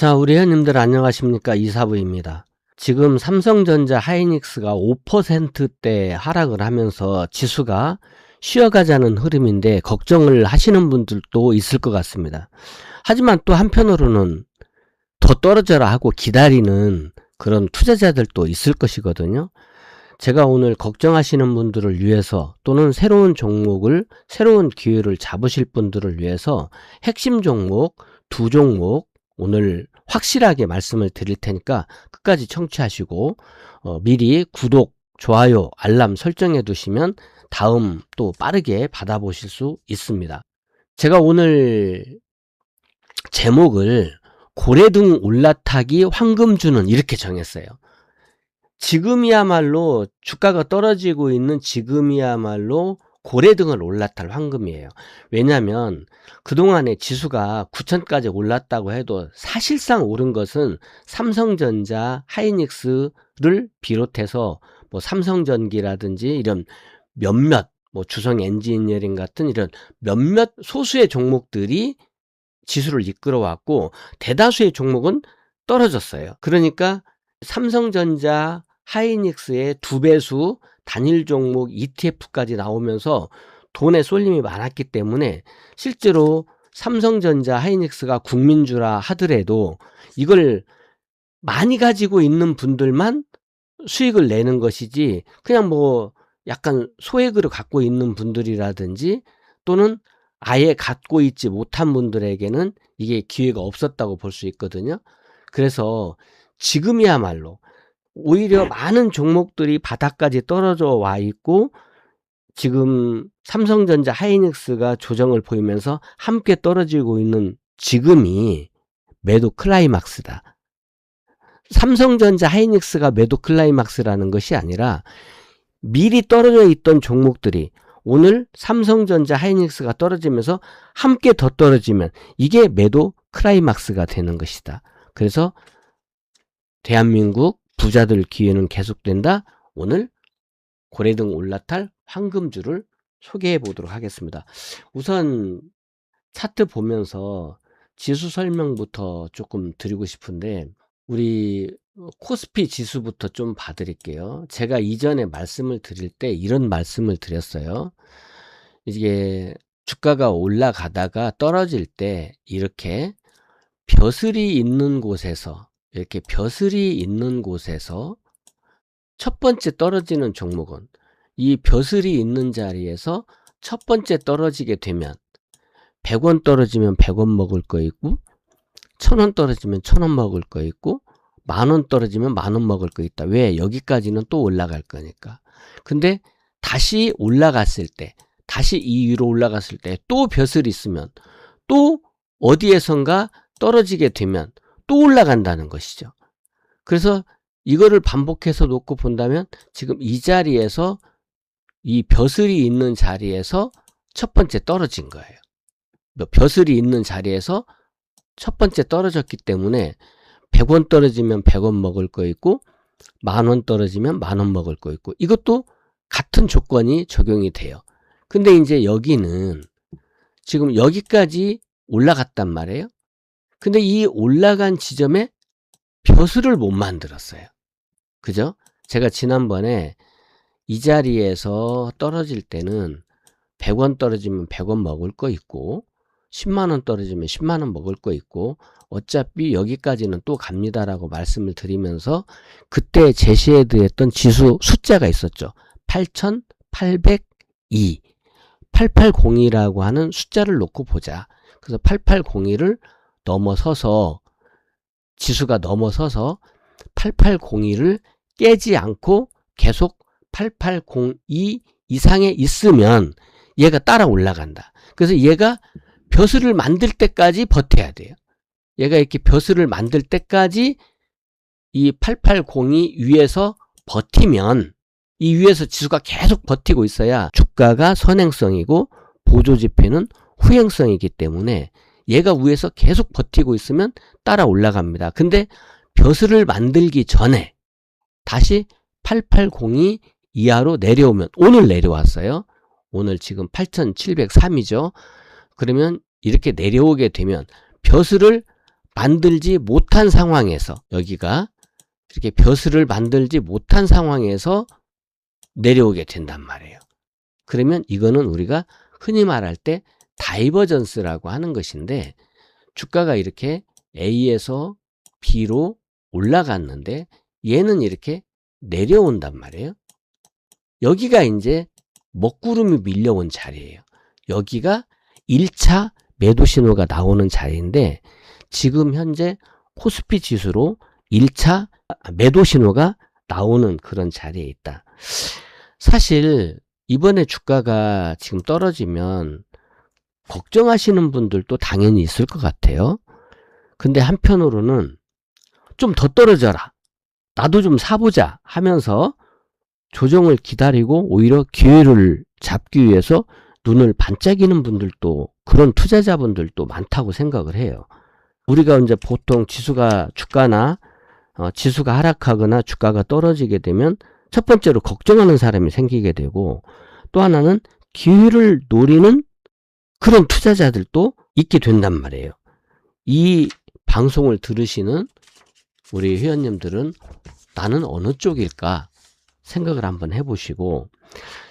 자, 우리 회원님들 안녕하십니까? 이사부입니다. 지금 삼성전자 하이닉스가 5%대 하락을 하면서 지수가 쉬어가자는 흐름인데 걱정을 하시는 분들도 있을 것 같습니다. 하지만 또 한편으로는 더 떨어져라 하고 기다리는 그런 투자자들도 있을 것이거든요. 제가 오늘 걱정하시는 분들을 위해서 또는 새로운 종목을, 새로운 기회를 잡으실 분들을 위해서 핵심 종목, 두 종목 오늘 확실하게 말씀을 드릴 테니까 끝까지 청취하시고 미리 구독, 좋아요, 알람 설정해 두시면 다음 또 빠르게 받아보실 수 있습니다. 제가 오늘 제목을 고래등 올라타기 황금주는 이렇게 정했어요. 지금이야말로 주가가 떨어지고 있는 지금이야말로 고래등을 올라탈 황금이에요. 왜냐하면 그동안에 지수가 9,000까지 올랐다고 해도 사실상 오른 것은 삼성전자, 하이닉스를 비롯해서 뭐 삼성전기라든지 이런 몇몇 뭐 주성 엔지니어링 같은 이런 몇몇 소수의 종목들이 지수를 이끌어왔고 대다수의 종목은 떨어졌어요. 그러니까 삼성전자, 하이닉스의 2배수 단일 종목 ETF까지 나오면서 돈의 쏠림이 많았기 때문에 실제로 삼성전자, 하이닉스가 국민주라 하더라도 이걸 많이 가지고 있는 분들만 수익을 내는 것이지 그냥 뭐 약간 소액으로 갖고 있는 분들이라든지 또는 아예 갖고 있지 못한 분들에게는 이게 기회가 없었다고 볼 수 있거든요. 그래서 지금이야말로 오히려 많은 종목들이 바닥까지 떨어져 와 있고 지금 삼성전자, 하이닉스가 조정을 보이면서 함께 떨어지고 있는 지금이 매도 클라이막스다. 삼성전자, 하이닉스가 매도 클라이막스라는 것이 아니라 미리 떨어져 있던 종목들이 오늘 삼성전자, 하이닉스가 떨어지면서 함께 더 떨어지면 이게 매도 클라이막스가 되는 것이다. 그래서 대한민국 부자들 기회는 계속된다. 오늘 고래등 올라탈 황금주를 소개해 보도록 하겠습니다. 우선 차트 보면서 지수 설명부터 조금 드리고 싶은데 우리 코스피 지수부터 좀 봐드릴게요. 제가 이전에 말씀을 드릴 때 이런 말씀을 드렸어요. 이게 주가가 올라가다가 떨어질 때 이렇게 벼슬이 있는 곳에서 첫 번째 떨어지는 종목은 이 벼슬이 있는 자리에서 첫 번째 떨어지게 되면 100원 떨어지면 100원 먹을 거 있고 1,000원 떨어지면 1,000원 먹을 거 있고 10,000원 떨어지면 10,000원 먹을 거 있다. 왜? 여기까지는 또 올라갈 거니까. 근데 다시 올라갔을 때, 다시 이 위로 올라갔을 때 또 벼슬이 있으면 또 어디에선가 떨어지게 되면 또 올라간다는 것이죠. 그래서 이거를 반복해서 놓고 본다면 지금 이 자리에서 이 벼슬이 있는 자리에서 첫 번째 떨어진 거예요. 벼슬이 있는 자리에서 첫 번째 떨어졌기 때문에 100원 떨어지면 100원 먹을 거 있고 10,000원 떨어지면 10,000원 먹을 거 있고 이것도 같은 조건이 적용이 돼요. 근데 이제 여기는 지금 여기까지 올라갔단 말이에요. 근데 이 올라간 지점에 벼슬을 못 만들었어요. 그죠? 제가 지난번에 이 자리에서 떨어질 때는 100원 떨어지면 100원 먹을 거 있고 10만원 떨어지면 10만원 먹을 거 있고 어차피 여기까지는 또 갑니다라고 말씀을 드리면서 그때 제시해 드렸던 지수 숫자가 있었죠. 8,802 8802라고 하는 숫자를 놓고 보자. 그래서 8802를 넘어서서 지수가 넘어서서 8802를 깨지 않고 계속 8802 이상에 있으면 얘가 따라 올라간다. 그래서 얘가 벼슬을 만들 때까지 버텨야 돼요. 얘가 이렇게 벼슬을 만들 때까지 이 8802 위에서 버티면 이 위에서 지수가 계속 버티고 있어야 주가가 선행성이고 보조지표는 후행성이기 때문에 얘가 위에서 계속 버티고 있으면 따라 올라갑니다. 근데 벼슬을 만들기 전에 다시 8802 이하로 내려오면 오늘 내려왔어요. 오늘 지금 8,703이죠. 그러면 이렇게 내려오게 되면 벼슬을 만들지 못한 상황에서, 여기가 이렇게 벼슬을 만들지 못한 상황에서 내려오게 된단 말이에요. 그러면 이거는 우리가 흔히 말할 때 다이버전스라고 하는 것인데, 주가가 이렇게 A에서 B로 올라갔는데 얘는 이렇게 내려온단 말이에요. 여기가 이제 먹구름이 밀려온 자리예요. 여기가 1차 매도 신호가 나오는 자리인데, 지금 현재 코스피 지수로 1차 매도 신호가 나오는 그런 자리에 있다. 사실 이번에 주가가 지금 떨어지면 걱정하시는 분들도 당연히 있을 것 같아요. 근데 한편으로는 좀 더 떨어져라, 나도 좀 사보자 하면서 조정을 기다리고 오히려 기회를 잡기 위해서 눈을 반짝이는 분들도, 그런 투자자분들도 많다고 생각을 해요. 우리가 이제 보통 주가나 지수가 하락하거나 주가가 떨어지게 되면 첫 번째로 걱정하는 사람이 생기게 되고, 또 하나는 기회를 노리는 그런 투자자들도 있게 된단 말이에요. 이 방송을 들으시는 우리 회원님들은 나는 어느 쪽일까 생각을 한번 해보시고,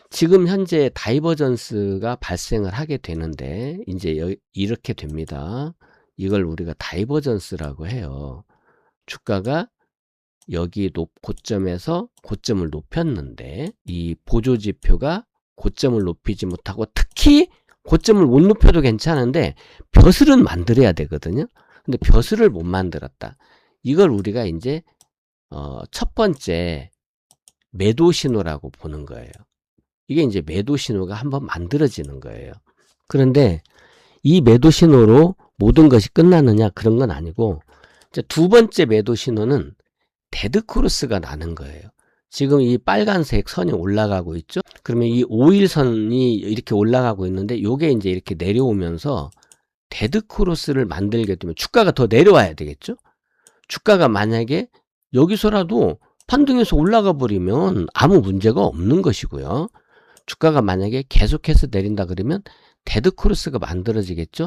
지금 현재 다이버전스가 발생을 하게 되는데 이제 이렇게 됩니다. 이걸 우리가 다이버전스라고 해요. 주가가 여기 고점에서 고점을 높였는데 이 보조지표가 고점을 높이지 못하고, 특히 고점을 못 높여도 괜찮은데 벼슬은 만들어야 되거든요. 근데 벼슬을 못 만들었다. 이걸 우리가 이제 첫 번째 매도 신호라고 보는 거예요. 이게 이제 매도 신호가 한번 만들어지는 거예요. 그런데 이 매도 신호로 모든 것이 끝나느냐, 그런 건 아니고, 이제 두 번째 매도 신호는 데드크로스가 나는 거예요. 지금 이 빨간색 선이 올라가고 있죠. 그러면 이 5일선이 이렇게 올라가고 있는데 이게 이제 이렇게 내려오면서 데드크로스를 만들게 되면 주가가 더 내려와야 되겠죠. 주가가 만약에 여기서라도 판등에서 올라가 버리면 아무 문제가 없는 것이고요. 주가가 만약에 계속해서 내린다 그러면 데드크로스가 만들어지겠죠.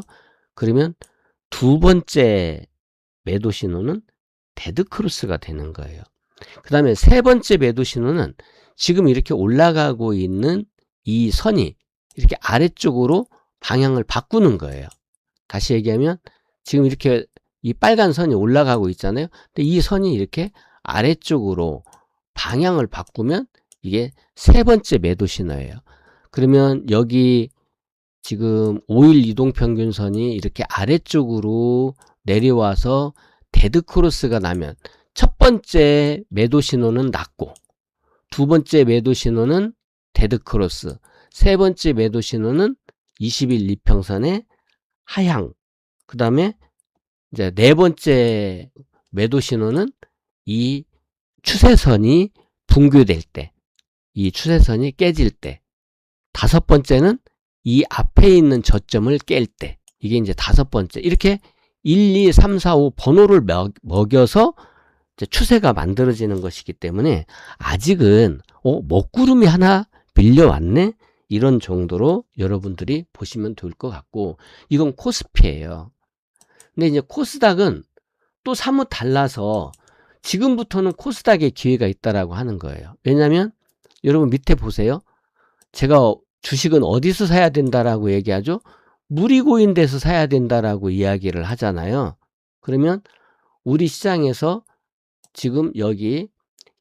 그러면 두 번째 매도 신호는 데드크로스가 되는 거예요. 그 다음에 세 번째 매도 신호는 지금 이렇게 올라가고 있는 이 선이 이렇게 아래쪽으로 방향을 바꾸는 거예요. 다시 얘기하면 지금 이렇게 이 빨간 선이 올라가고 있잖아요. 근데 이 선이 이렇게 아래쪽으로 방향을 바꾸면 이게 세 번째 매도 신호예요. 그러면 여기 지금 5일 이동평균선이 이렇게 아래쪽으로 내려와서 데드크로스가 나면 첫 번째 매도 신호는 났고, 두 번째 매도 신호는 데드크로스, 세 번째 매도 신호는 20일 이평선의 하향, 그 다음에 이제 네 번째 매도 신호는 이 추세선이 붕괴될 때, 이 추세선이 깨질 때, 다섯 번째는 이 앞에 있는 저점을 깰 때, 이게 이제 다섯 번째. 이렇게 1, 2, 3, 4, 5 번호를 먹여서 이제 추세가 만들어지는 것이기 때문에 아직은 먹구름이 하나 밀려왔네, 이런 정도로 여러분들이 보시면 될 것 같고, 이건 코스피예요. 근데 이제 코스닥은 또 사뭇 달라서 지금부터는 코스닥에 기회가 있다라고 하는 거예요. 왜냐하면 여러분 밑에 보세요. 제가 주식은 어디서 사야 된다라고 얘기하죠? 물이 고인 데서 사야 된다라고 이야기를 하잖아요. 그러면 우리 시장에서 지금 여기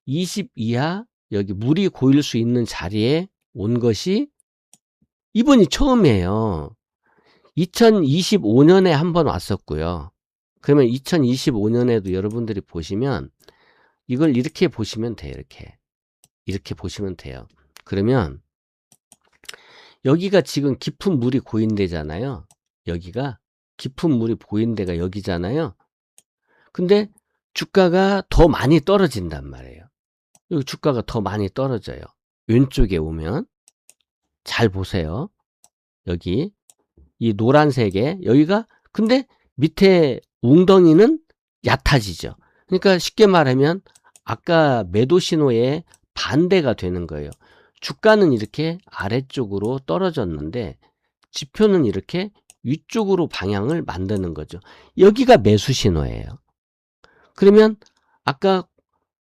20 이하, 여기 물이 고일 수 있는 자리에 온 것이 이번이 처음이에요. 2025년에 한번 왔었고요. 그러면 2025년에도 여러분들이 보시면 이걸 이렇게 보시면 돼요. 이렇게 보시면 돼요. 그러면 여기가 지금 깊은 물이 고인 데잖아요. 여기가 깊은 물이 보인 데가 여기잖아요. 근데 주가가 더 많이 떨어진단 말이에요. 여기 주가가 더 많이 떨어져요. 왼쪽에 오면 잘 보세요. 여기 이 노란색에 여기가, 근데 밑에 웅덩이는 얕아지죠. 그러니까 쉽게 말하면 아까 매도 신호의 반대가 되는 거예요. 주가는 이렇게 아래쪽으로 떨어졌는데 지표는 이렇게 위쪽으로 방향을 만드는 거죠. 여기가 매수 신호예요. 그러면 아까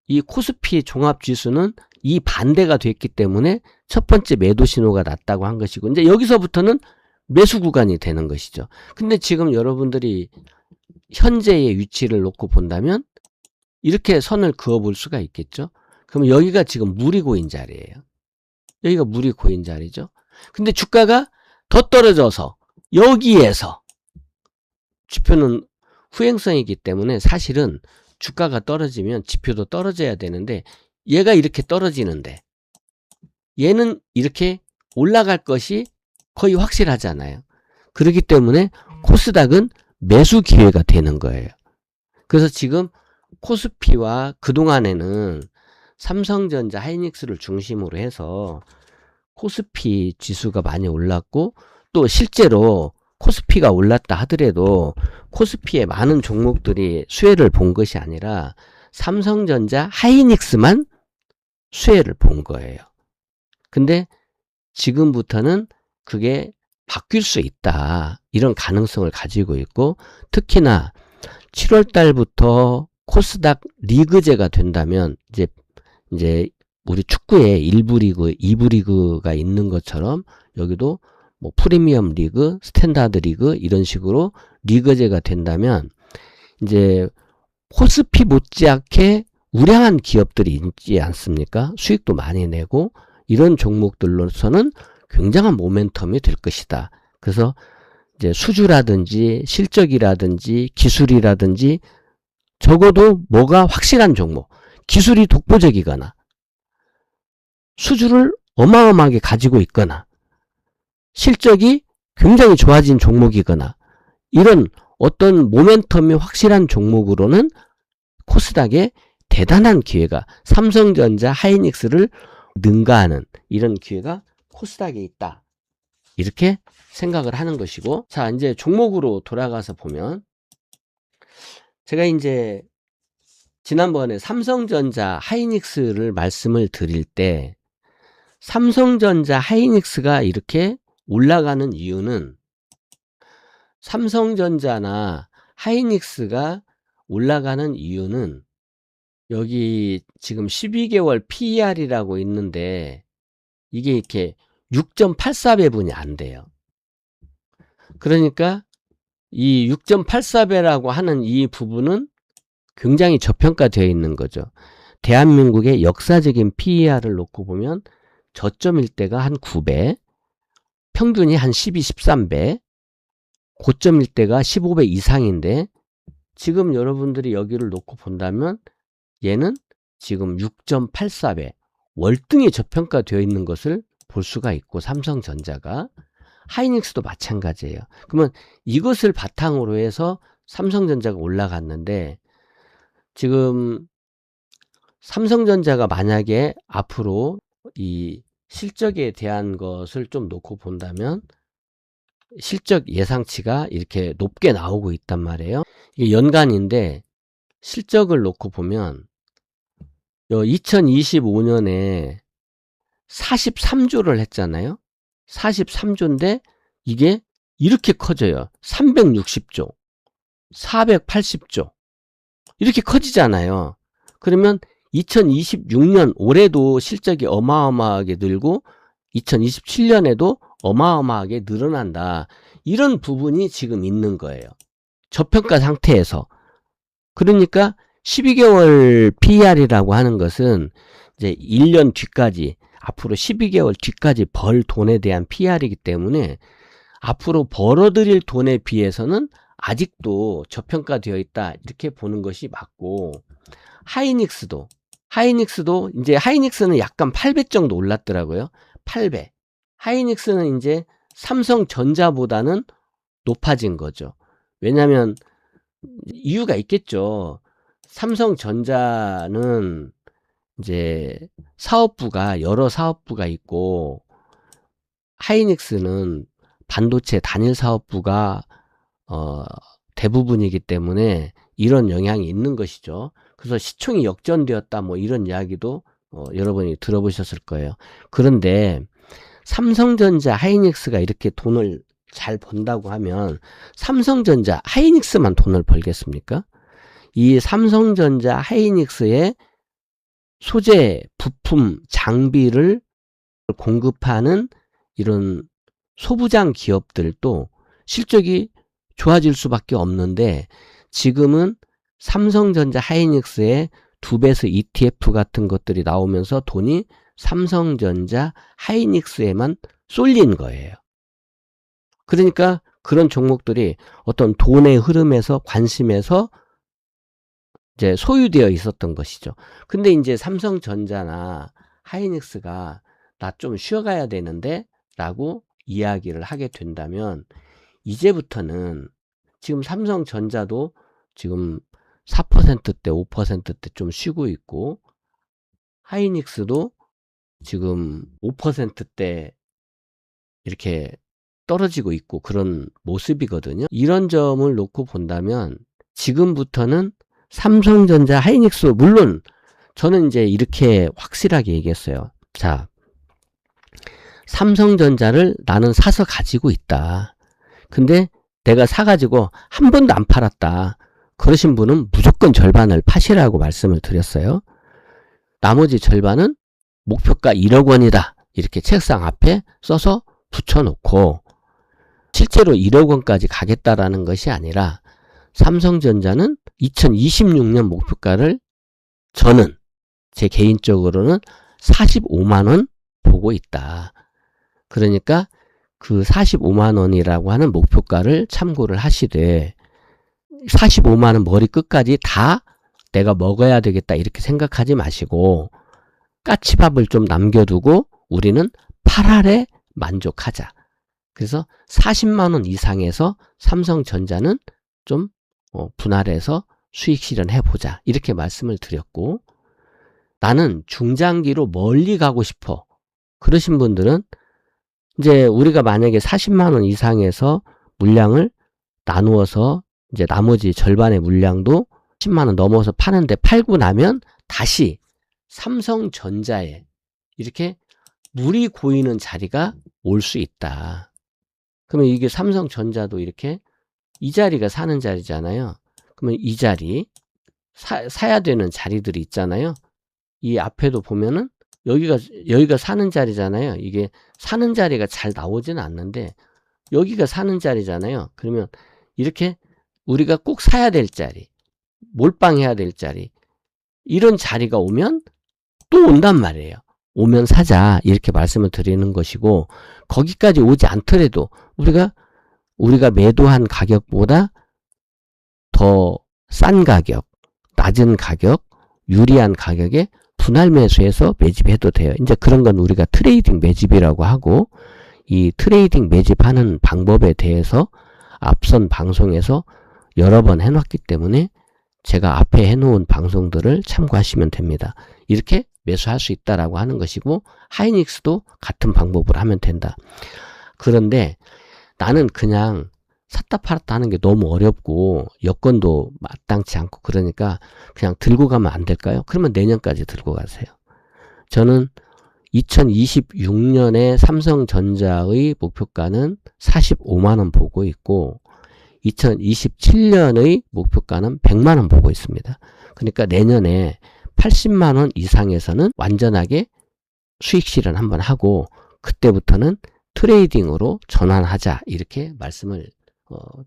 이 코스피 종합지수는 이 반대가 됐기 때문에 첫 번째 매도 신호가 났다고 한 것이고, 이제 여기서부터는 매수 구간이 되는 것이죠. 근데 지금 여러분들이 현재의 위치를 놓고 본다면 이렇게 선을 그어 볼 수가 있겠죠. 그럼 여기가 지금 물이 고인 자리예요. 여기가 물이 고인 자리죠. 근데 주가가 더 떨어져서 여기에서, 지표는 후행성이기 때문에 사실은 주가가 떨어지면 지표도 떨어져야 되는데, 얘가 이렇게 떨어지는데 얘는 이렇게 올라갈 것이 거의 확실하잖아요. 그렇기 때문에 코스닥은 매수 기회가 되는 거예요. 그래서 지금 코스피와 그동안에는 삼성전자, 하이닉스를 중심으로 해서 코스피 지수가 많이 올랐고, 또 실제로 코스피가 올랐다 하더라도 코스피의 많은 종목들이 수혜를 본 것이 아니라 삼성전자, 하이닉스만 수혜를 본 거예요. 근데 지금부터는 그게 바뀔 수 있다, 이런 가능성을 가지고 있고, 특히나 7월 달부터 코스닥 리그제가 된다면 이제 우리 축구에 1부 리그, 2부 리그가 있는 것처럼 여기도 뭐 프리미엄 리그, 스탠다드 리그 이런 식으로 리그제가 된다면 이제 코스피 못지않게 우량한 기업들이 있지 않습니까? 수익도 많이 내고 이런 종목들로서는 굉장한 모멘텀이 될 것이다. 그래서 이제 수주라든지 실적이라든지 기술이라든지 적어도 뭐가 확실한 종목, 기술이 독보적이거나 수주를 어마어마하게 가지고 있거나 실적이 굉장히 좋아진 종목이거나 이런 어떤 모멘텀이 확실한 종목으로는 코스닥에 대단한 기회가, 삼성전자, 하이닉스를 능가하는 이런 기회가 코스닥에 있다, 이렇게 생각을 하는 것이고, 자, 이제 종목으로 돌아가서 보면, 제가 이제 지난번에 삼성전자, 하이닉스를 말씀을 드릴 때 삼성전자, 하이닉스가 이렇게 올라가는 이유는, 삼성전자나 하이닉스가 올라가는 이유는 여기 지금 12개월 PER이라고 있는데 이게 이렇게 6.84배분이 안 돼요. 그러니까 이 6.84배라고 하는 이 부분은 굉장히 저평가되어 있는 거죠. 대한민국의 역사적인 PER을 놓고 보면 저점일 때가 한 9배, 평균이 한 12, 13배, 고점일 때가 15배 이상인데, 지금 여러분들이 여기를 놓고 본다면 얘는 지금 6.84배, 월등히 저평가되어 있는 것을 볼 수가 있고, 삼성전자가, 하이닉스도 마찬가지예요. 그러면 이것을 바탕으로 해서 삼성전자가 올라갔는데, 지금 삼성전자가 만약에 앞으로 이 실적에 대한 것을 좀 놓고 본다면 실적 예상치가 이렇게 높게 나오고 있단 말이에요. 이게 연간인데 실적을 놓고 보면 2025년에 43조를 했잖아요. 43조인데 이게 이렇게 커져요. 360조, 480조 이렇게 커지잖아요. 그러면 2026년 올해도 실적이 어마어마하게 늘고 2027년에도 어마어마하게 늘어난다, 이런 부분이 지금 있는 거예요. 저평가 상태에서. 그러니까 12개월 PER이라고 하는 것은 이제 1년 뒤까지, 앞으로 12개월 뒤까지 벌 돈에 대한 PER이기 때문에 앞으로 벌어들일 돈에 비해서는 아직도 저평가되어 있다, 이렇게 보는 것이 맞고, 하이닉스도 이제 하이닉스는 약간 8배 정도 올랐더라고요. 8배. 하이닉스는 이제 삼성전자보다는 높아진 거죠. 왜냐하면 이유가 있겠죠. 삼성전자는 이제 사업부가 여러 사업부가 있고, 하이닉스는 반도체 단일 사업부가 대부분이기 때문에 이런 영향이 있는 것이죠. 그래서 시총이 역전되었다, 뭐 이런 이야기도 여러분이 들어보셨을 거예요. 그런데 삼성전자, 하이닉스가 이렇게 돈을 잘 번다고 하면 삼성전자, 하이닉스만 돈을 벌겠습니까? 이 삼성전자, 하이닉스의 소재, 부품, 장비를 공급하는 이런 소부장 기업들도 실적이 좋아질 수밖에 없는데, 지금은 삼성전자, 하이닉스의 2배수 ETF 같은 것들이 나오면서 돈이 삼성전자, 하이닉스에만 쏠린 거예요. 그러니까 그런 종목들이 어떤 돈의 흐름에서, 관심에서 이제 소유되어 있었던 것이죠. 근데 이제 삼성전자나 하이닉스가 나 좀 쉬어가야 되는데 라고 이야기를 하게 된다면, 이제부터는 지금 삼성전자도 지금 4%대, 5%대 좀 쉬고 있고, 하이닉스도 지금 5%대 이렇게 떨어지고 있고 그런 모습이거든요. 이런 점을 놓고 본다면 지금부터는 삼성전자, 하이닉스, 물론 저는 이제 이렇게 확실하게 얘기했어요. 자, 삼성전자를 나는 사서 가지고 있다. 근데 내가 사가지고 한 번도 안 팔았다. 그러신 분은 무조건 절반을 파시라고 말씀을 드렸어요. 나머지 절반은 목표가 1억 원이다. 이렇게 책상 앞에 써서 붙여놓고, 실제로 1억 원까지 가겠다라는 것이 아니라 삼성전자는 2026년 목표가를 저는 제 개인적으로는 45만 원 보고 있다. 그러니까 그 45만 원이라고 하는 목표가를 참고를 하시되, 45만 원 머리 끝까지 다 내가 먹어야 되겠다 이렇게 생각하지 마시고, 까치밥을 좀 남겨두고 우리는 8할에 만족하자. 그래서 40만 원 이상에서 삼성전자는 좀 분할해서 수익 실현해보자, 이렇게 말씀을 드렸고, 나는 중장기로 멀리 가고 싶어 그러신 분들은 이제 우리가 만약에 40만 원 이상에서 물량을 나누어서 이제 나머지 절반의 물량도 10만 원 넘어서 파는데, 팔고 나면 다시 삼성전자에 이렇게 물이 고이는 자리가 올 수 있다. 그러면 이게 삼성전자도 이렇게 이 자리가 사는 자리잖아요. 그러면 이 자리 사야 되는 자리들이 있잖아요. 이 앞에도 보면은 여기가 사는 자리잖아요. 이게 사는 자리가 잘 나오지는 않는데 여기가 사는 자리잖아요. 그러면 이렇게 우리가 꼭 사야 될 자리, 몰빵해야 될 자리, 이런 자리가 오면 또 온단 말이에요. 오면 사자, 이렇게 말씀을 드리는 것이고, 거기까지 오지 않더라도 우리가 매도한 가격보다 더 싼 가격, 낮은 가격, 유리한 가격에 분할 매수해서 매집해도 돼요. 이제 그런 건 우리가 트레이딩 매집이라고 하고, 이 트레이딩 매집하는 방법에 대해서 앞선 방송에서 여러 번 해놨기 때문에 제가 앞에 해놓은 방송들을 참고하시면 됩니다. 이렇게 매수할 수 있다라고 하는 것이고, 하이닉스도 같은 방법으로 하면 된다. 그런데 나는 그냥 샀다 팔았다 하는 게 너무 어렵고 여건도 마땅치 않고 그러니까 그냥 들고 가면 안 될까요? 그러면 내년까지 들고 가세요. 저는 2026년에 삼성전자의 목표가는 45만 원 보고 있고, 2027년의 목표가는 100만 원 보고 있습니다. 그러니까 내년에 80만 원 이상에서는 완전하게 수익 실현 한번 하고, 그때부터는 트레이딩으로 전환하자, 이렇게 말씀을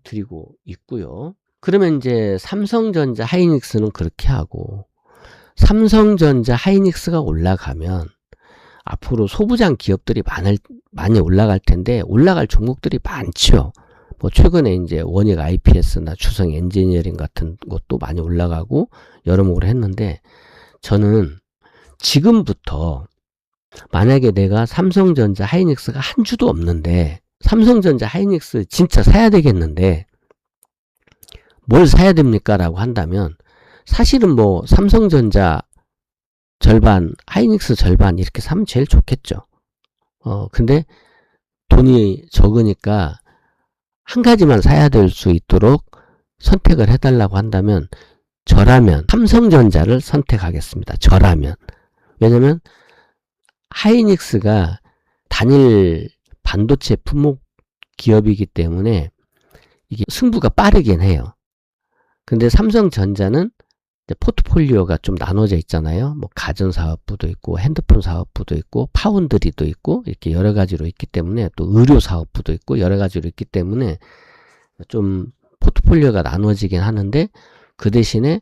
드리고 있고요. 그러면 이제 삼성전자, 하이닉스는 그렇게 하고, 삼성전자, 하이닉스가 올라가면 앞으로 소부장 기업들이 많이 올라갈 텐데, 올라갈 종목들이 많죠. 뭐 최근에 이제 원익 IPS나 주성 엔지니어링 같은 것도 많이 올라가고 여러모로 했는데, 저는 지금부터 만약에 내가 삼성전자, 하이닉스가 한 주도 없는데, 삼성전자, 하이닉스 진짜 사야 되겠는데 뭘 사야 됩니까? 라고 한다면, 사실은 뭐 삼성전자 절반, 하이닉스 절반 이렇게 사면 제일 좋겠죠. 근데 돈이 적으니까 한 가지만 사야 될 수 있도록 선택을 해달라고 한다면, 저라면 삼성전자를 선택하겠습니다. 저라면. 왜냐면 하이닉스가 단일 반도체 품목 기업이기 때문에 이게 승부가 빠르긴 해요. 근데 삼성전자는 이제 포트폴리오가 좀 나눠져 있잖아요. 뭐 가전사업부도 있고 핸드폰 사업부도 있고 파운드리도 있고 이렇게 여러 가지로 있기 때문에 또 의료 사업부도 있고 여러 가지로 있기 때문에 좀 포트폴리오가 나눠지긴 하는데 그 대신에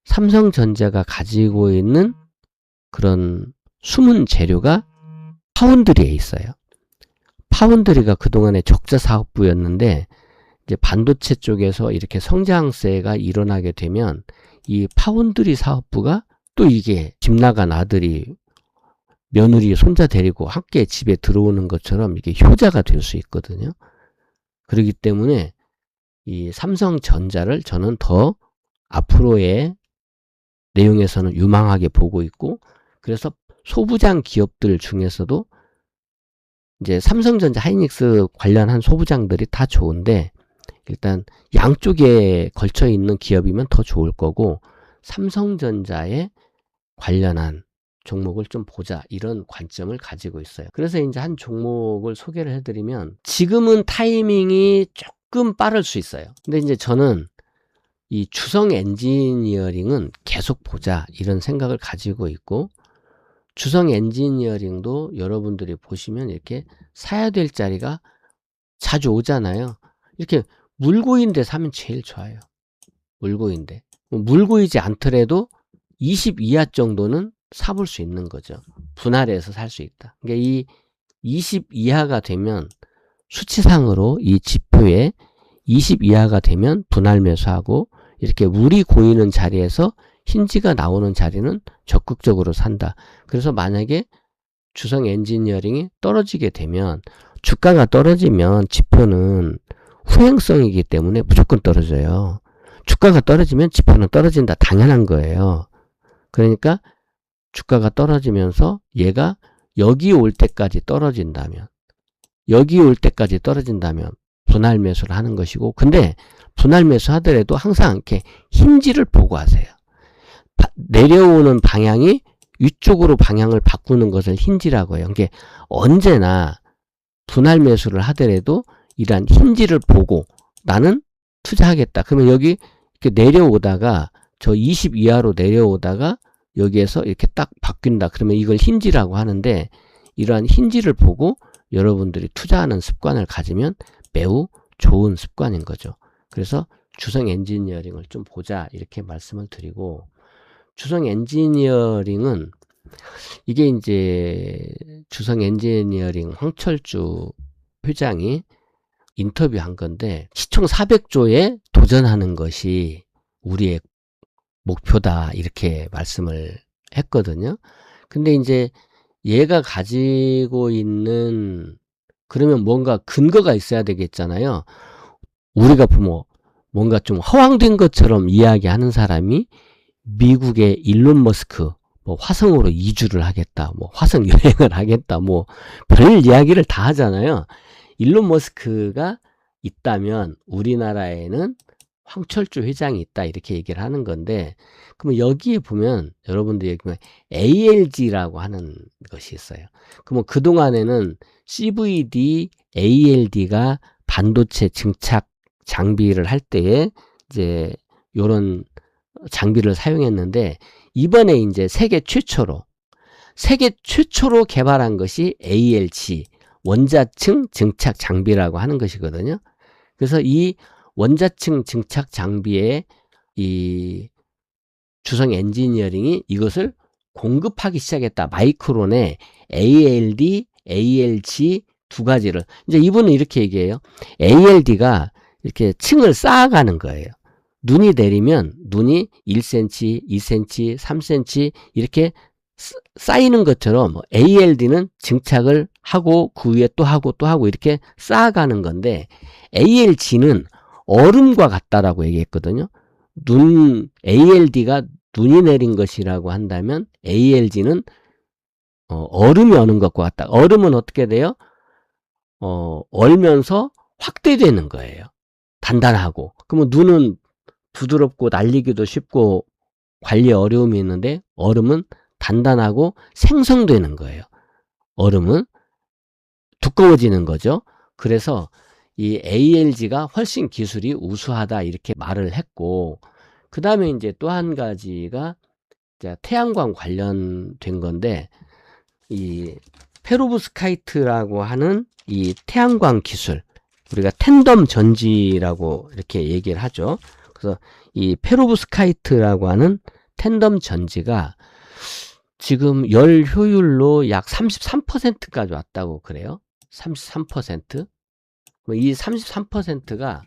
삼성전자가 가지고 있는 그런 숨은 재료가 파운드리에 있어요. 파운드리가 그동안에 적자 사업부였는데 이제 반도체 쪽에서 이렇게 성장세가 일어나게 되면 이 파운드리 사업부가 또 이게 집 나간 아들이 며느리 손자 데리고 함께 집에 들어오는 것처럼 이게 효자가 될 수 있거든요. 그렇기 때문에 이 삼성전자를 저는 더 앞으로의 내용에서는 유망하게 보고 있고, 그래서 소부장 기업들 중에서도 이제 삼성전자, 하이닉스 관련한 소부장들이 다 좋은데 일단 양쪽에 걸쳐 있는 기업이면 더 좋을 거고 삼성전자에 관련한 종목을 좀 보자, 이런 관점을 가지고 있어요. 그래서 이제 한 종목을 소개를 해드리면 지금은 타이밍이 조금 빠를 수 있어요. 근데 이제 저는 이 주성 엔지니어링은 계속 보자, 이런 생각을 가지고 있고, 주성 엔지니어링도 여러분들이 보시면 이렇게 사야 될 자리가 자주 오잖아요. 이렇게 물고인데 사면 제일 좋아요. 물고인데. 물고이지 않더라도 20 이하 정도는 사볼 수 있는 거죠. 분할해서 살 수 있다. 그러니까 이 20 이하가 되면 수치상으로 이 지표에 20 이하가 되면 분할 매수하고, 이렇게 물이 고이는 자리에서 흰지가 나오는 자리는 적극적으로 산다. 그래서 만약에 주성 엔지니어링이 떨어지게 되면, 주가가 떨어지면 지표는 후행성이기 때문에 무조건 떨어져요. 주가가 떨어지면 지표는 떨어진다. 당연한 거예요. 그러니까 주가가 떨어지면서 얘가 여기 올 때까지 떨어진다면, 분할 매수를 하는 것이고, 근데 분할 매수 하더라도 항상 이렇게 흰지를 보고 하세요. 내려오는 방향이 위쪽으로 방향을 바꾸는 것을 흰지라고 해요. 그게 언제나 분할 매수를 하더라도 이러한 흰지를 보고 나는 투자하겠다. 그러면 여기 이렇게 내려오다가 저 20 이하로 내려오다가 여기에서 이렇게 딱 바뀐다. 그러면 이걸 흰지라고 하는데, 이러한 흰지를 보고 여러분들이 투자하는 습관을 가지면 매우 좋은 습관인 거죠. 그래서 주성 엔지니어링을 좀 보자, 이렇게 말씀을 드리고, 주성 엔지니어링은 이게 이제 주성 엔지니어링 황철주 회장이 인터뷰한 건데, 시총 400조에 도전하는 것이 우리의 목표다, 이렇게 말씀을 했거든요. 근데 이제 얘가 가지고 있는, 그러면 뭔가 근거가 있어야 되겠잖아요. 우리가 뭔가 좀 허황된 것처럼 이야기하는 사람이 미국의 일론 머스크, 뭐 화성으로 이주를 하겠다, 뭐 화성 여행을 하겠다, 뭐 별 이야기를 다 하잖아요. 일론 머스크가 있다면 우리나라에는 황철주 회장이 있다, 이렇게 얘기를 하는 건데, 그러면 여기에 보면 여러분들이 보면 ALD라고 하는 것이 있어요. 그러면 그동안에는 CVD, ALD가 반도체 증착 장비를 할 때에 이제 요런 장비를 사용했는데, 이번에 이제 세계 최초로 개발한 것이 ALG, 원자층 증착 장비라고 하는 것이거든요. 그래서 이 원자층 증착 장비에 이 주성 엔지니어링이 이것을 공급하기 시작했다. 마이크론에 ALD, ALG 두 가지를. 이제 이분은 이렇게 얘기해요. ALD가 이렇게 층을 쌓아가는 거예요. 눈이 내리면 눈이 1cm, 2cm, 3cm 이렇게 쌓이는 것처럼 ALD는 증착을 하고 그 위에 또 하고 이렇게 쌓아가는 건데, ALG는 얼음과 같다라고 얘기했거든요. ALD가 눈이 내린 것이라고 한다면 ALG는 얼음이 오는 것과 같다. 얼음은 어떻게 돼요? 얼면서 확대되는 거예요. 단단하고. 그러면 눈은 부드럽고 날리기도 쉽고 관리에 어려움이 있는데, 얼음은 단단하고 생성되는 거예요. 얼음은 두꺼워지는 거죠. 그래서 이 ALG가 훨씬 기술이 우수하다 이렇게 말을 했고, 그 다음에 이제 또 한 가지가 이제 태양광 관련된 건데, 이 페로브스카이트라고 하는 이 태양광 기술, 우리가 텐덤 전지라고 이렇게 얘기를 하죠. 그래서 이 페로브스카이트라고 하는 텐덤 전지가 지금 열 효율로 약 33%까지 왔다고 그래요. 33%. 이 33%가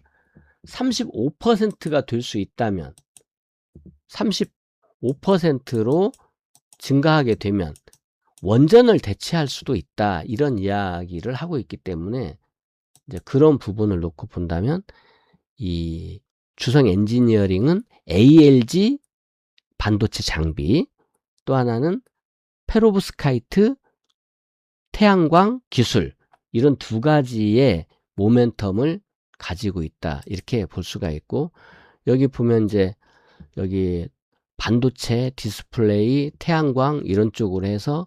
35%가 될 수 있다면, 35%로 증가하게 되면 원전을 대체할 수도 있다, 이런 이야기를 하고 있기 때문에 이제 그런 부분을 놓고 본다면 이 주성 엔지니어링은 ALG 반도체 장비, 또 하나는 페로브스카이트 태양광 기술, 이런 두 가지의 모멘텀을 가지고 있다, 이렇게 볼 수가 있고, 여기 보면 이제 여기 반도체, 디스플레이, 태양광 이런 쪽으로 해서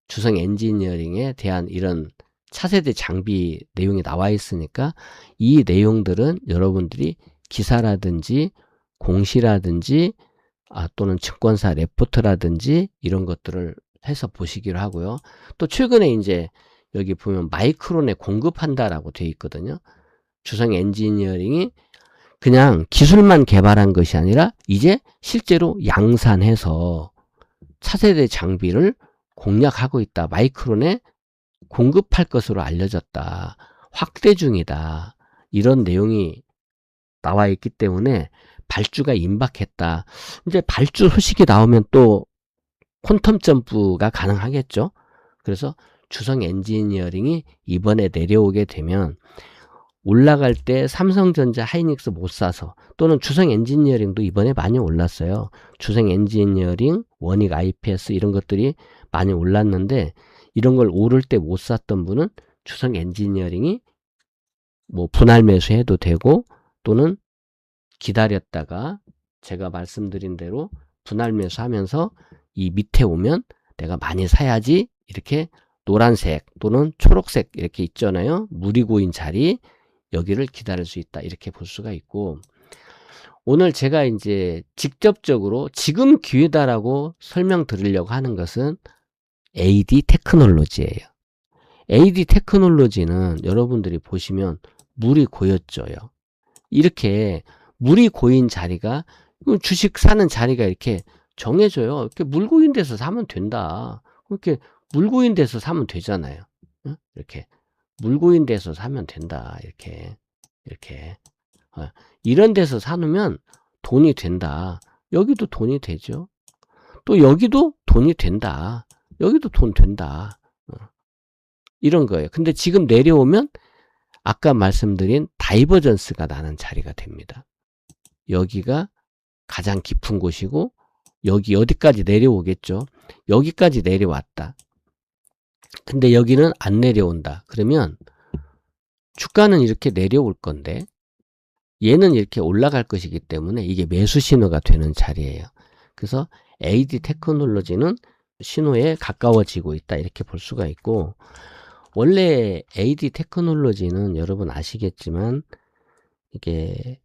주성 엔지니어링에 대한 이런 차세대 장비 내용이 나와 있으니까 이 내용들은 여러분들이 기사라든지 공시라든지 또는 증권사 레포트라든지 이런 것들을 해서 보시기로 하고요. 또 최근에 이제 여기 보면 마이크론에 공급한다라고 되어 있거든요. 주성 엔지니어링이 그냥 기술만 개발한 것이 아니라 이제 실제로 양산해서 차세대 장비를 공략하고 있다. 마이크론에 공급할 것으로 알려졌다. 확대 중이다. 이런 내용이 나와 있기 때문에 발주가 임박했다. 이제 발주 소식이 나오면 또 퀀텀 점프가 가능하겠죠. 그래서 주성 엔지니어링이 이번에 내려오게 되면 올라갈 때 삼성전자, 하이닉스 못 사서, 또는 주성 엔지니어링도 이번에 많이 올랐어요. 주성 엔지니어링, 원익 IPS 이런 것들이 많이 올랐는데 이런 걸 오를 때 못 샀던 분은 주성 엔지니어링이 뭐 분할 매수해도 되고, 또는 기다렸다가 제가 말씀드린 대로 분할 매수하면서 이 밑에 오면 내가 많이 사야지, 이렇게 노란색 또는 초록색 이렇게 있잖아요. 무리고인 자리, 여기를 기다릴 수 있다, 이렇게 볼 수가 있고, 오늘 제가 이제 직접적으로 지금 기회다라고 설명드리려고 하는 것은 AD 테크놀로지예요. AD 테크놀로지는 여러분들이 보시면 물이 고였죠요. 이렇게 물이 고인 자리가, 주식 사는 자리가 이렇게 정해져요. 이렇게 물 고인 데서 사면 된다. 이렇게 물 고인 데서 사면 되잖아요. 이렇게 물 고인 데서 사면 된다. 이렇게 이런 데서 사놓으면 돈이 된다. 여기도 돈이 되죠. 또 여기도 돈이 된다. 여기도 돈 된다. 이런 거예요. 근데 지금 내려오면 아까 말씀드린 다이버전스가 나는 자리가 됩니다. 여기가 가장 깊은 곳이고, 여기 어디까지 내려오겠죠. 여기까지 내려왔다. 근데 여기는 안 내려온다. 그러면 주가는 이렇게 내려올 건데 얘는 이렇게 올라갈 것이기 때문에 이게 매수 신호가 되는 자리예요. 그래서 AD 테크놀로지는 신호에 가까워지고 있다, 이렇게 볼 수가 있고, 원래 AD 테크놀로지는 여러분 아시겠지만 이게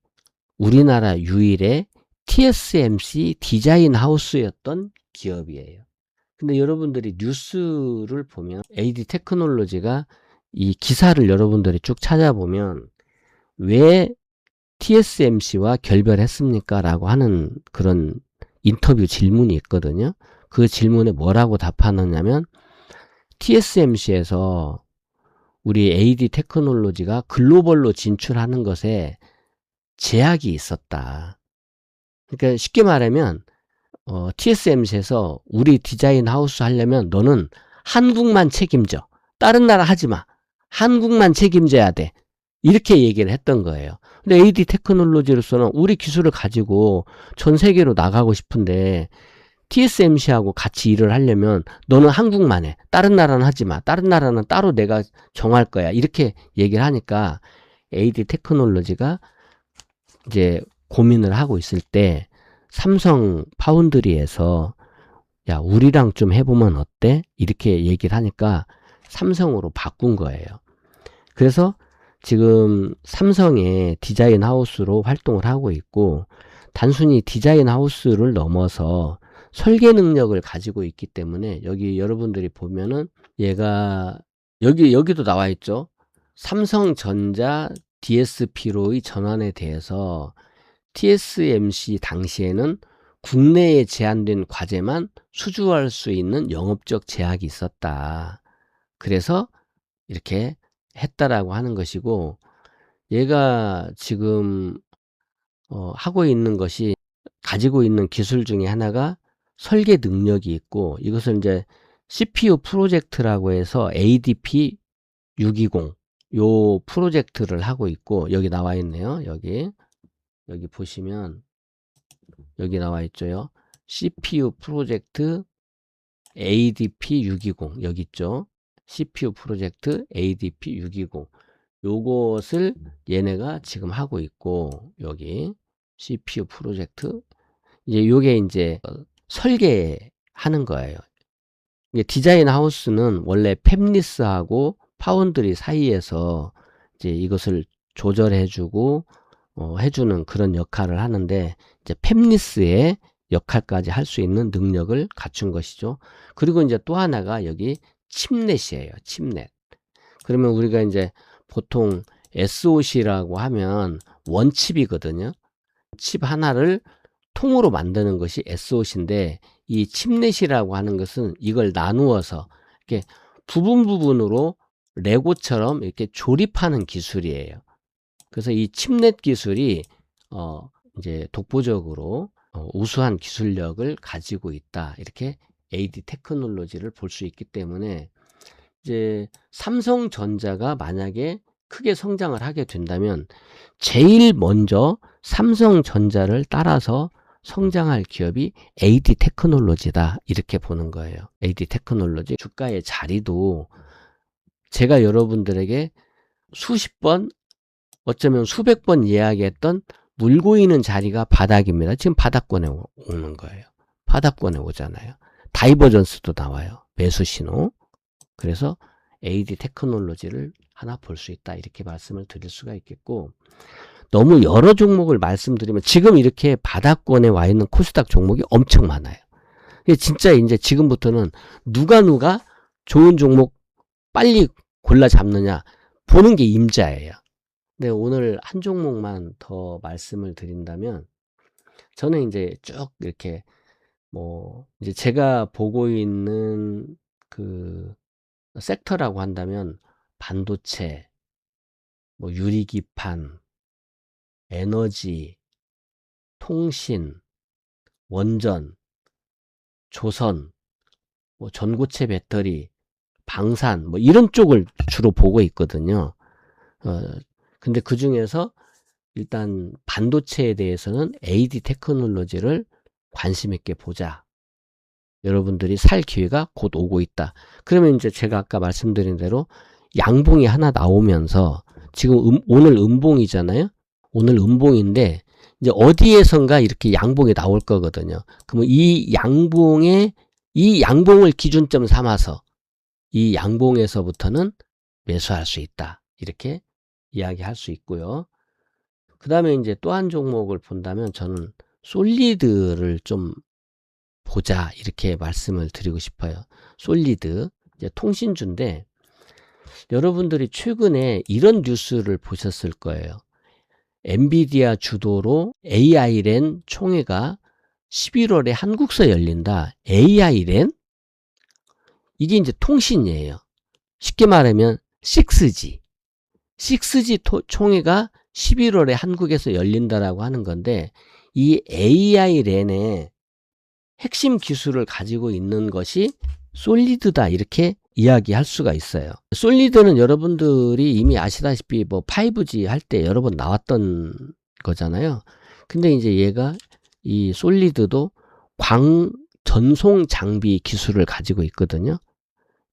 우리나라 유일의 TSMC 디자인 하우스였던 기업이에요. 근데 여러분들이 뉴스를 보면 AD 테크놀로지가 이 기사를 여러분들이 쭉 찾아보면 왜 TSMC와 결별했습니까? 라고 하는 그런 인터뷰 질문이 있거든요. 그 질문에 뭐라고 답하느냐면, TSMC에서 우리 AD 테크놀로지가 글로벌로 진출하는 것에 제약이 있었다. 그러니까 쉽게 말하면 TSMC에서 우리 디자인 하우스 하려면 너는 한국만 책임져. 다른 나라 하지 마. 한국만 책임져야 돼. 이렇게 얘기를 했던 거예요. 근데 AD 테크놀로지로서는 우리 기술을 가지고 전 세계로 나가고 싶은데 TSMC하고 같이 일을 하려면 너는 한국만 해. 다른 나라는 하지 마. 다른 나라는 따로 내가 정할 거야. 이렇게 얘기를 하니까 AD 테크놀로지가 이제 고민을 하고 있을 때 삼성 파운드리에서 야, 우리랑 좀 해보면 어때? 이렇게 얘기를 하니까 삼성으로 바꾼 거예요. 그래서 지금 삼성의 디자인 하우스로 활동을 하고 있고, 단순히 디자인 하우스를 넘어서 설계 능력을 가지고 있기 때문에, 여기 여러분들이 보면은 얘가 여기도 나와 있죠. 삼성전자 DSP로의 전환에 대해서 TSMC 당시에는 국내에 제한된 과제만 수주할 수 있는 영업적 제약이 있었다. 그래서 이렇게 했다라고 하는 것이고, 얘가 지금 하고 있는 것이, 가지고 있는 기술 중에 하나가 설계 능력이 있고, 이것을 이제 CPU 프로젝트라고 해서 ADP 620 요 프로젝트를 하고 있고, 여기 나와 있네요. 여기 보시면 여기 나와 있죠. CPU 프로젝트 ADP 620 여기 있죠. CPU 프로젝트 ADP 620 요것을 얘네가 지금 하고 있고, 여기 CPU 프로젝트 이제 요게 이제 설계하는 거예요. 이게 디자인 하우스는 원래 팹리스하고 파운드리 사이에서 이제 이것을 조절해주고 해주는 그런 역할을 하는데, 이제 팹리스의 역할까지 할 수 있는 능력을 갖춘 것이죠. 그리고 이제 또 하나가 여기 칩넷이에요. 칩넷. 그러면 우리가 이제 보통 SOC라고 하면 원칩이거든요. 칩 하나를 통으로 만드는 것이 SOC인데, 이 칩넷이라고 하는 것은 이걸 나누어서 이렇게 부분으로 레고처럼 이렇게 조립하는 기술이에요. 그래서 이 칩넷 기술이 이제 독보적으로 우수한 기술력을 가지고 있다. 이렇게 AD 테크놀로지를 볼 수 있기 때문에, 이제 삼성전자가 만약에 크게 성장을 하게 된다면 제일 먼저 삼성전자를 따라서 성장할 기업이 AD 테크놀로지다. 이렇게 보는 거예요. AD 테크놀로지 주가의 자리도 제가 여러분들에게 수십 번, 어쩌면 수백 번 이야기했던 물고 있는 자리가 바닥입니다. 지금 바닥권에 오는 거예요. 바닥권에 오잖아요. 다이버전스도 나와요. 매수 신호. 그래서 AD 테크놀로지를 하나 볼 수 있다. 이렇게 말씀을 드릴 수가 있겠고, 너무 여러 종목을 말씀드리면 지금 이렇게 바닥권에 와 있는 코스닥 종목이 엄청 많아요. 진짜 이제 지금부터는 누가 좋은 종목 빨리 골라 잡느냐 보는 게 임자예요. 근데 오늘 한 종목만 더 말씀을 드린다면, 저는 이제 쭉 이렇게 이제 제가 보고 있는 그 섹터라고 한다면 반도체, 유리기판, 에너지, 통신, 원전, 조선, 전고체 배터리, 방산, 이런 쪽을 주로 보고 있거든요. 근데 그 중에서 일단 반도체에 대해서는 AD 테크놀로지를 관심 있게 보자. 여러분들이 살 기회가 곧 오고 있다. 그러면 이제 제가 아까 말씀드린 대로 양봉이 하나 나오면서, 지금 오늘 음봉이잖아요. 오늘 음봉인데 이제 어디에선가 이렇게 양봉이 나올 거거든요. 그러면 이 양봉을 기준점 삼아서 이 양봉에서부터는 매수할 수 있다. 이렇게 이야기할 수 있고요. 그 다음에 이제 또 한 종목을 본다면 저는 솔리드를 좀 보자. 이렇게 말씀을 드리고 싶어요. 솔리드. 이제 통신주인데, 여러분들이 최근에 이런 뉴스를 보셨을 거예요. 엔비디아 주도로 AI랜 총회가 11월에 한국서 열린다. AI랜? 이게 이제 통신이에요. 쉽게 말하면 6G. 6G 총회가 11월에 한국에서 열린다라고 하는 건데, 이 AI랜의 핵심 기술을 가지고 있는 것이 솔리드다. 이렇게 이야기할 수가 있어요. 솔리드는 여러분들이 이미 아시다시피 5G 할 때 여러 번 나왔던 거잖아요. 근데 이제 얘가 이 솔리드도 광 전송 장비 기술을 가지고 있거든요.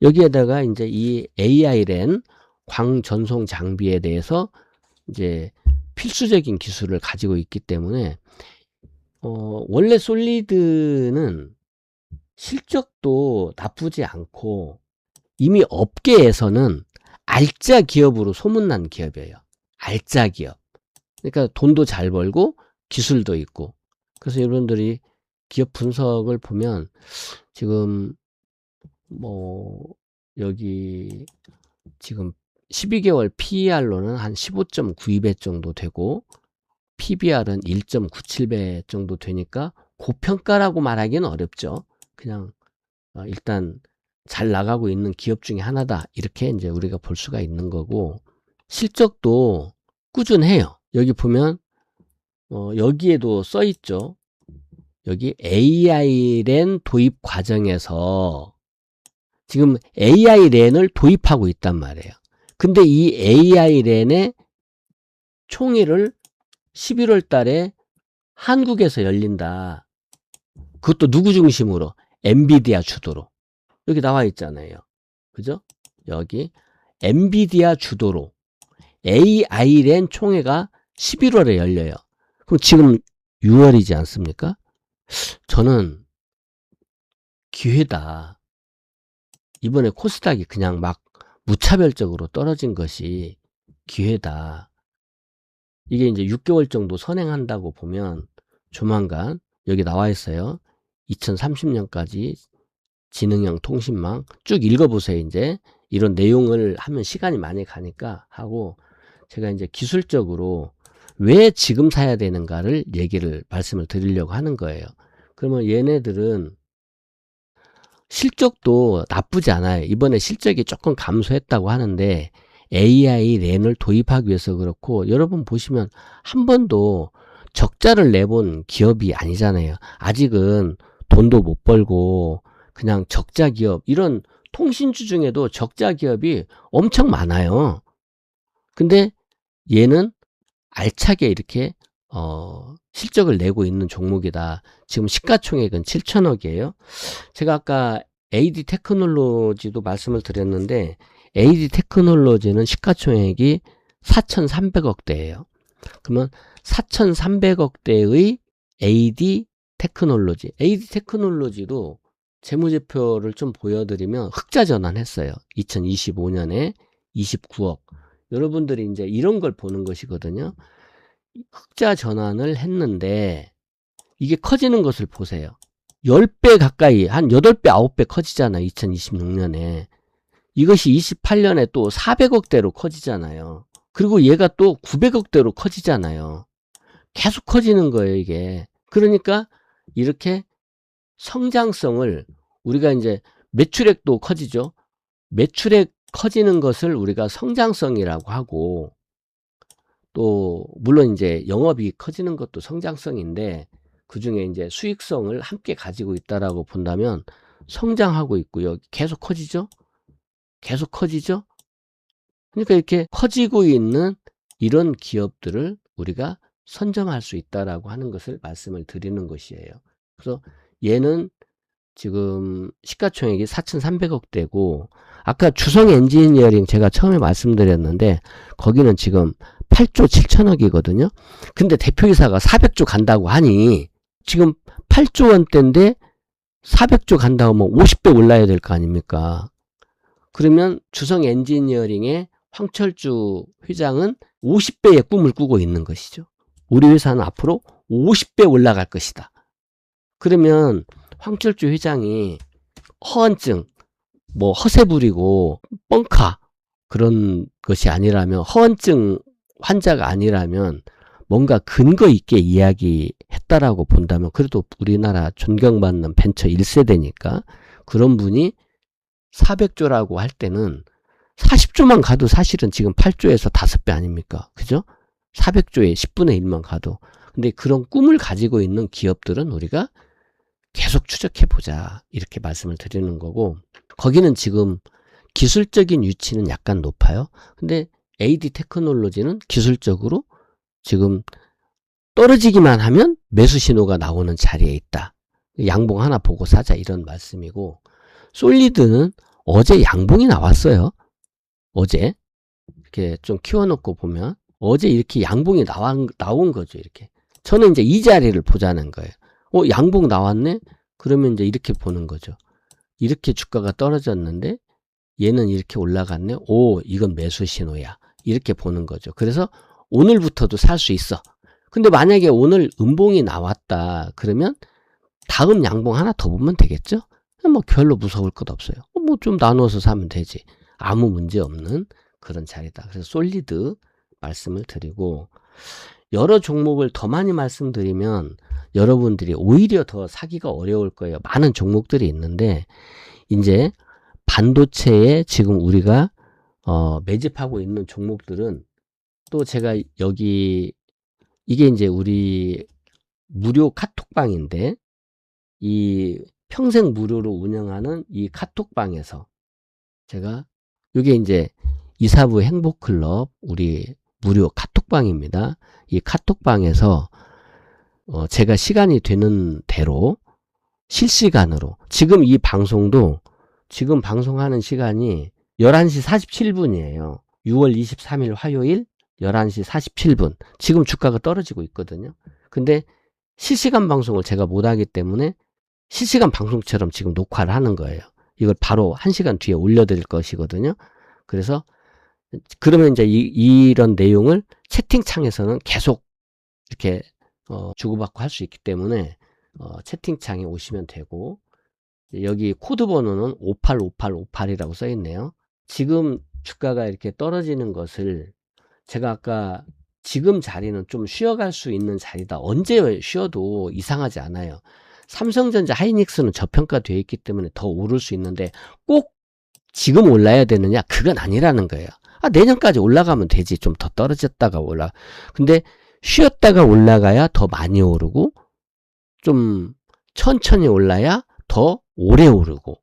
여기에다가 이제 이 AI랜 광 전송 장비에 대해서 이제 필수적인 기술을 가지고 있기 때문에, 원래 솔리드는 실적도 나쁘지 않고 이미 업계에서는 알짜 기업으로 소문난 기업이에요. 알짜 기업. 그러니까 돈도 잘 벌고 기술도 있고. 그래서 여러분들이 기업 분석을 보면 지금 뭐 여기 지금 12개월 PER로는 한 15.92배 정도 되고 PBR은 1.97배 정도 되니까 고평가라고 말하기는 어렵죠. 그냥 일단 잘 나가고 있는 기업 중에 하나다. 이렇게 이제 우리가 볼 수가 있는 거고, 실적도 꾸준해요. 여기 보면 여기에도 써 있죠. 여기 AI랜 도입 과정에서 지금 AI랜을 도입하고 있단 말이에요. 근데 이 AI랜의 총회를 11월 달에 한국에서 열린다. 그것도 누구 중심으로? 엔비디아 주도로. 여기 나와 있잖아요. 그죠? 여기 엔비디아 주도로 AI랜 총회가 11월에 열려요. 그럼 지금 6월이지 않습니까? 저는 기회다. 이번에 코스닥이 그냥 막 무차별적으로 떨어진 것이 기회다. 이게 이제 6개월 정도 선행한다고 보면 조만간 여기 나와 있어요. 2030년까지 지능형 통신망 쭉 읽어보세요. 이제 이런 내용을 하면 시간이 많이 가니까 하고, 제가 이제 기술적으로 왜 지금 사야 되는가를 말씀을 드리려고 하는 거예요. 그러면 얘네들은 실적도 나쁘지 않아요. 이번에 실적이 조금 감소했다고 하는데 AI 랜을 도입하기 위해서 그렇고, 여러분 보시면 한 번도 적자를 내본 기업이 아니잖아요. 아직은 돈도 못 벌고 그냥 적자 기업, 이런 통신주 중에도 적자 기업이 엄청 많아요. 근데 얘는 알차게 이렇게 실적을 내고 있는 종목이다. 지금 시가총액은 7천억이에요. 제가 아까 AD 테크놀로지도 말씀을 드렸는데 AD 테크놀로지는 시가총액이 4,300억대예요. 그러면 4,300억대의 AD 테크놀로지도 재무제표를 좀 보여드리면 흑자 전환했어요. 2025년에 29억. 여러분들이 이제 이런 걸 보는 것이거든요. 흑자 전환을 했는데 이게 커지는 것을 보세요. 10배 가까이, 한 8배, 9배 커지잖아요. 2026년에. 이것이 28년에 또 400억대로 커지잖아요. 그리고 얘가 또 900억대로 커지잖아요. 계속 커지는 거예요, 이게. 그러니까 이렇게 성장성을 우리가 이제 매출액도 커지죠. 매출액 커지는 것을 우리가 성장성이라고 하고, 또 물론 이제 영업이 커지는 것도 성장성인데 그중에 이제 수익성을 함께 가지고 있다라고 본다면 성장하고 있고요. 계속 커지죠. 계속 커지죠. 그러니까 이렇게 커지고 있는 이런 기업들을 우리가 선점할 수 있다라고 하는 것을 말씀을 드리는 것이에요. 그래서 얘는 지금 시가총액이 4,300억대고, 아까 주성 엔지니어링 제가 처음에 말씀드렸는데 거기는 지금 8조 7천억이거든요. 근데 대표이사가 400조 간다고 하니 지금 8조 원대인데 400조 간다고 하면 50배 올라야 될 거 아닙니까? 그러면 주성 엔지니어링의 황철주 회장은 50배의 꿈을 꾸고 있는 것이죠. 우리 회사는 앞으로 50배 올라갈 것이다. 그러면 황철주 회장이 허언증, 뭐 허세 부리고 뻥카 그런 것이 아니라면, 허언증 환자가 아니라면 뭔가 근거 있게 이야기했다라고 본다면 그래도 우리나라 존경받는 벤처 1세대니까 그런 분이 400조라고 할 때는 40조만 가도 사실은 지금 8조에서 5배 아닙니까? 그죠? 400조에 10분의 1만 가도. 근데 그런 꿈을 가지고 있는 기업들은 우리가 계속 추적해보자, 이렇게 말씀을 드리는 거고, 거기는 지금 기술적인 위치는 약간 높아요. 근데 AD 테크놀로지는 기술적으로 지금 떨어지기만 하면 매수 신호가 나오는 자리에 있다. 양봉 하나 보고 사자, 이런 말씀이고, 솔리드는 어제 양봉이 나왔어요. 어제 이렇게 좀 키워놓고 보면 어제 이렇게 양봉이 나온 거죠. 이렇게 저는 이제 이 자리를 보자는 거예요. 양봉 나왔네? 그러면 이제 이렇게 보는 거죠. 이렇게 주가가 떨어졌는데 얘는 이렇게 올라갔네? 이건 매수 신호야. 이렇게 보는 거죠. 그래서 오늘부터도 살 수 있어. 근데 만약에 오늘 음봉이 나왔다 그러면 다음 양봉 하나 더 보면 되겠죠? 뭐 별로 무서울 것 없어요. 뭐 좀 나누어서 사면 되지. 아무 문제 없는 그런 자리다. 그래서 솔리드 말씀을 드리고, 여러 종목을 더 많이 말씀드리면 여러분들이 오히려 더 사기가 어려울 거예요. 많은 종목들이 있는데, 이제 반도체에 지금 우리가 매집하고 있는 종목들은, 또 제가 여기 이게 이제 우리 무료 카톡방인데, 이 평생 무료로 운영하는 이 카톡방에서 제가, 이게 이제 이사부 행복클럽 우리 무료 카톡방입니다. 이 카톡방에서 제가 시간이 되는 대로 실시간으로, 지금 이 방송도 지금 방송하는 시간이 11시 47분이에요. 6월 23일 화요일 11시 47분. 지금 주가가 떨어지고 있거든요. 근데 실시간 방송을 제가 못하기 때문에 실시간 방송처럼 지금 녹화를 하는 거예요. 이걸 바로 1시간 뒤에 올려드릴 것이거든요. 그래서 그러면 이제 이런 내용을 채팅창에서는 계속 이렇게 주고받고 할 수 있기 때문에 채팅창에 오시면 되고, 여기 코드 번호는 585858이라고 써 있네요. 지금 주가가 이렇게 떨어지는 것을 제가 아까, 지금 자리는 좀 쉬어갈 수 있는 자리다. 언제 쉬어도 이상하지 않아요. 삼성전자, 하이닉스는 저평가되어 있기 때문에 더 오를 수 있는데 꼭 지금 올라야 되느냐? 그건 아니라는 거예요. 내년까지 올라가면 되지. 좀 더 떨어졌다가 근데 쉬었다가 올라가야 더 많이 오르고, 좀 천천히 올라야 더 오래 오르고,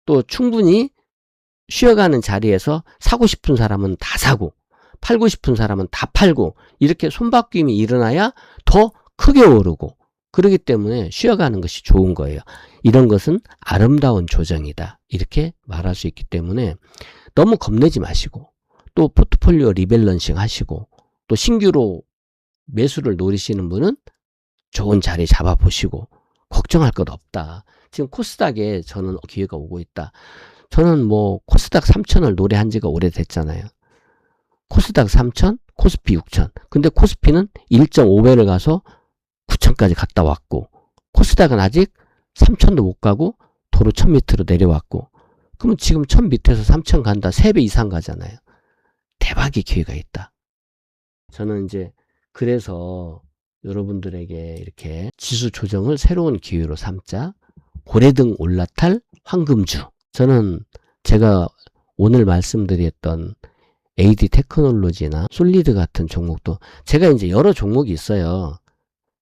또 충분히 쉬어가는 자리에서 사고 싶은 사람은 다 사고, 팔고 싶은 사람은 다 팔고, 이렇게 손바뀜이 일어나야 더 크게 오르고, 그렇기 때문에 쉬어가는 것이 좋은 거예요. 이런 것은 아름다운 조정이다. 이렇게 말할 수 있기 때문에 너무 겁내지 마시고, 또 포트폴리오 리밸런싱 하시고, 또 신규로 매수를 노리시는 분은 좋은 자리 잡아보시고, 걱정할 것 없다. 지금 코스닥에 저는 기회가 오고 있다. 저는 뭐 코스닥 3,000을 노래한 지가 오래됐잖아요. 코스닥 3,000, 코스피 6,000. 근데 코스피는 1.5배를 가서 9,000까지 갔다 왔고, 코스닥은 아직 3,000도 못 가고 도로 1,000 밑으로 내려왔고, 그러면 지금 1,000 밑에서 3,000 간다. 3배 이상 가잖아요. 대박의 기회가 있다. 저는 이제 그래서 여러분들에게 이렇게 지수 조정을 새로운 기회로 삼자. 고래등 올라탈 황금주. 저는 제가 오늘 말씀드렸던 AD 테크놀로지나 솔리드 같은 종목도, 제가 이제 여러 종목이 있어요.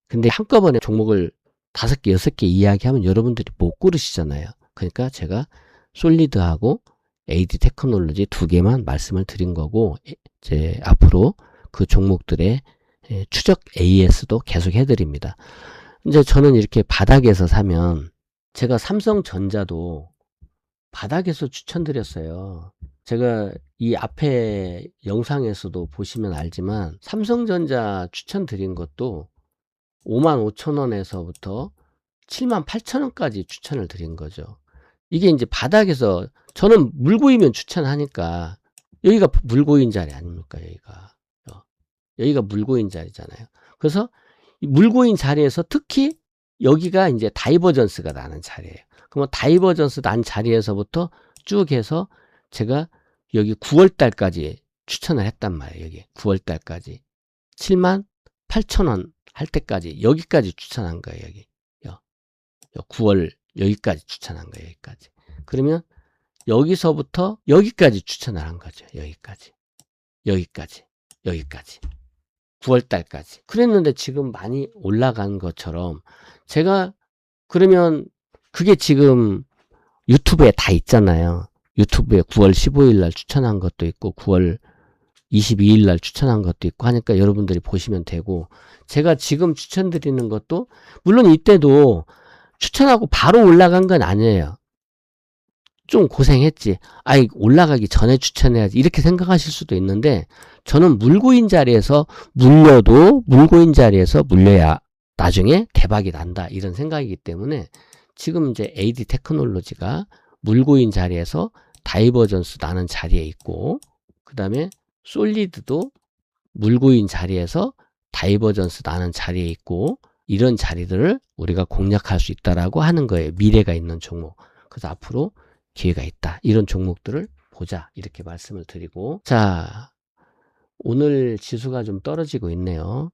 근데 한꺼번에 종목을 5개, 6개 이야기하면 여러분들이 못 고르시잖아요. 그러니까 제가 솔리드하고 AD 테크놀로지 2개만 말씀을 드린 거고, 이제 앞으로 그 종목들의 추적 AS도 계속 해드립니다. 이제 저는 이렇게 바닥에서 사면, 제가 삼성전자도 바닥에서 추천드렸어요. 제가 이 앞에 영상에서도 보시면 알지만 삼성전자 추천드린 것도 55,000원에서부터 78,000원까지 추천을 드린 거죠. 이게 이제 바닥에서, 저는 물고이면 추천하니까, 여기가 물고인 자리 아닙니까? 여기가 물고인 자리잖아요. 그래서 이 물고인 자리에서 특히 여기가 이제 다이버전스가 나는 자리예요. 그러면 다이버전스 난 자리에서부터 쭉 해서 제가 여기 9월 달까지 추천을 했단 말이에요. 여기 9월 달까지 78,000원 할 때까지 여기까지 추천한 거예요. 여기 9월 여기까지 추천한 거예요. 여기까지. 그러면 여기서부터 여기까지 추천을 한 거죠. 여기까지 9월 달까지. 그랬는데 지금 많이 올라간 것처럼, 제가 그러면 그게 지금 유튜브에 다 있잖아요. 유튜브에 9월 15일 날 추천한 것도 있고 9월 22일 날 추천한 것도 있고 하니까 여러분들이 보시면 되고, 제가 지금 추천드리는 것도 물론 이때도 추천하고 바로 올라간 건 아니에요. 좀 고생했지. 올라가기 전에 추천해야지. 이렇게 생각하실 수도 있는데, 저는 물고인 자리에서 물려도 물고인 자리에서 물려야 나중에 대박이 난다. 이런 생각이기 때문에 지금 이제 AD 테크놀로지가 물고인 자리에서 다이버전스 나는 자리에 있고, 그 다음에 솔리드도 물고인 자리에서 다이버전스 나는 자리에 있고 이런 자리들을 우리가 공략할 수 있다라고 하는 거예요. 미래가 있는 종목. 그래서 앞으로 기회가 있다. 이런 종목들을 보자. 이렇게 말씀을 드리고, 자, 오늘 지수가 좀 떨어지고 있네요.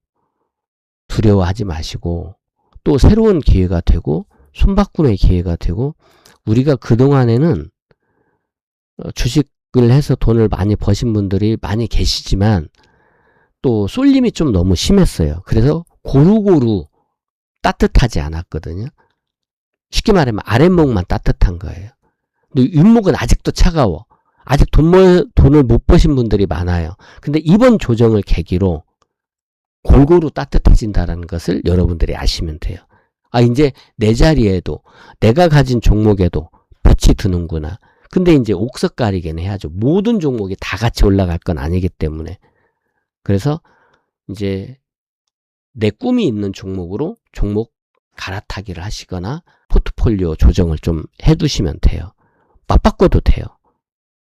두려워하지 마시고 또 새로운 기회가 되고 손바꿈의 기회가 되고, 우리가 그동안에는 주식을 해서 돈을 많이 버신 분들이 많이 계시지만 또 쏠림이 좀 너무 심했어요. 그래서 고루고루 따뜻하지 않았거든요. 쉽게 말하면 아랫목만 따뜻한 거예요. 근데 윗목은 아직도 차가워. 아직 돈을 못 버신 분들이 많아요. 근데 이번 조정을 계기로 골고루 따뜻해진다는 것을 여러분들이 아시면 돼요. 아, 이제 내 자리에도, 내가 가진 종목에도 빛이 드는구나. 근데 이제 옥석 가리기는 해야죠. 모든 종목이 다 같이 올라갈 건 아니기 때문에. 그래서 이제 내 꿈이 있는 종목으로 종목 갈아타기를 하시거나 포트폴리오 조정을 좀 해두시면 돼요. 맞바꿔도 돼요.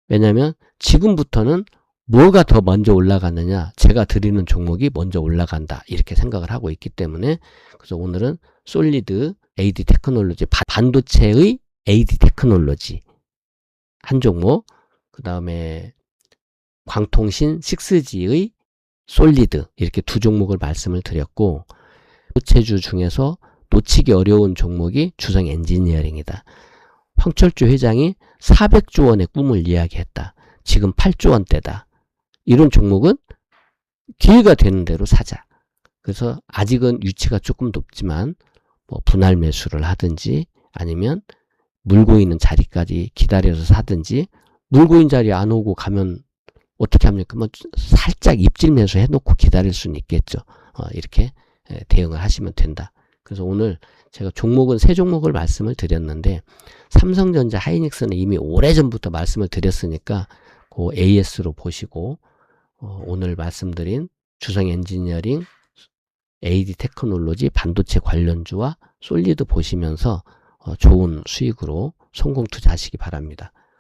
왜냐면 지금부터는 뭐가 더 먼저 올라가느냐, 제가 드리는 종목이 먼저 올라간다, 이렇게 생각을 하고 있기 때문에. 그래서 오늘은 솔리드 AD 테크놀로지, 반도체의 AD 테크놀로지 한 종목, 그 다음에 광통신 6G의 솔리드, 이렇게 두 종목을 말씀을 드렸고, 반도체주 중에서 놓치기 어려운 종목이 주성 엔지니어링이다. 황철주 회장이 400조 원의 꿈을 이야기했다. 지금 8조 원대다. 이런 종목은 기회가 되는 대로 사자. 그래서 아직은 유치가 조금 높지만 뭐 분할 매수를 하든지 아니면 물고 있는 자리까지 기다려서 사든지, 물고 있는 자리 안 오고 가면 어떻게 합니까? 뭐 살짝 입질 매수 해놓고 기다릴 수는 있겠죠. 이렇게 대응을 하시면 된다. 그래서 오늘 제가 종목은 세 종목을 말씀을 드렸는데, 삼성전자, 하이닉스는 이미 오래전부터 말씀을 드렸으니까 그 AS로 보시고, 오늘 말씀드린 주성 엔지니어링, AD 테크놀로지, 반도체 관련주와 솔리드 보시면서 좋은 수익으로 성공 투자하시기 바랍니다.